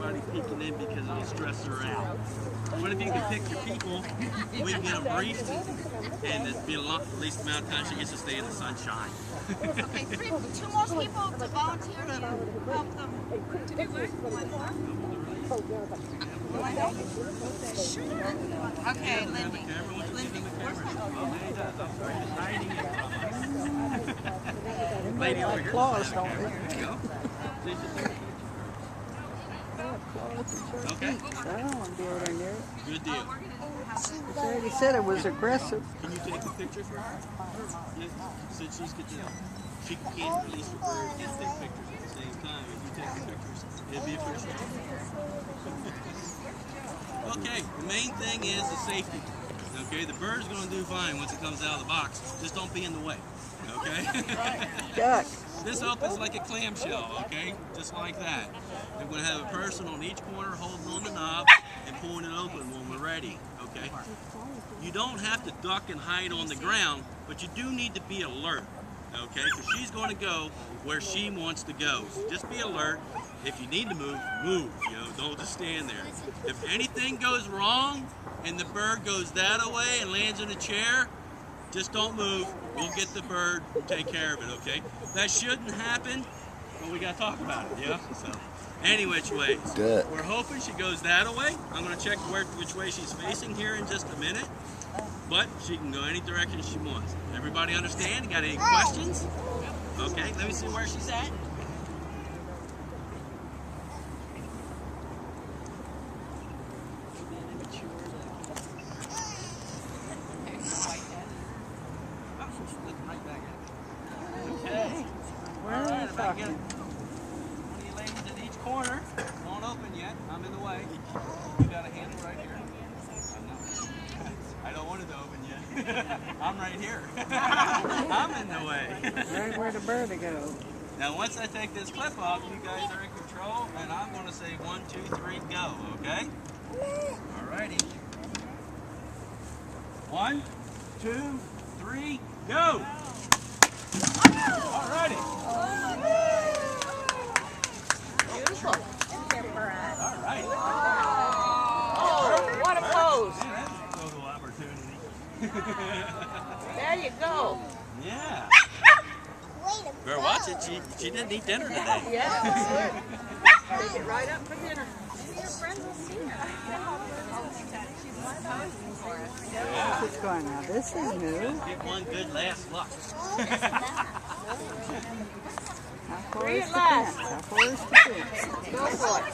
everybody peeking in because it'll stress her out. But if you can pick your people, we can get them briefed, and it'd be the least amount of time she gets to stay in the sunshine. Okay, two more people to volunteer to help them to do what? Sure. Okay, Lindy. Lady over here. Claws, don't they? There you go. Okay. I don't want to be over there. Good deal. They already said it was aggressive. Can you take a picture for her? Yeah. Since she's good to know. She can't release her bird and take pictures at the same time. If you take the pictures, it'd be appreciated. Okay, the main thing is the safety. Okay, the bird's going to do fine once it comes out of the box. Just don't be in the way. Okay? Duck. This opens like a clamshell, okay? Just like that. We're going to have a person on each corner holding on the knob and pulling it open when we're ready, okay? You don't have to duck and hide on the ground, but you do need to be alert, okay? Because she's going to go where she wants to go. So just be alert. If you need to move, move. You know, don't just stand there. If anything goes wrong and the bird goes that way and lands in a chair, just don't move. We'll get the bird and take care of it, okay? That shouldn't happen, but we got to talk about it, yeah? So, any which ways. We're hoping she goes that way. I'm going to check which way she's facing here in just a minute. But she can go any direction she wants. Everybody understand? Got any questions? Okay, let me see where she's at. Okay. All right, if I get one of you ladies at each corner, won't open yet. I'm in the way. You got a handle right here. I don't want it to open yet. I'm right here. I'm in the way. Right where the bird to go. Now, once I take this clip off, you guys are in control, and I'm going to say 1, 2, 3, go. Okay? All righty. 1, 2, 3, go. All righty. Beautiful. All right. Oh, what a pose. Man, that's a total opportunity. There you go. Yeah. Better watch it. She didn't eat dinner today. Yeah. Take it right up for dinner. Your friends will see her. Yeah. What's going on? This is new. Get one good last look. How far Read is it the last. fence? How far is the fence? Go for it.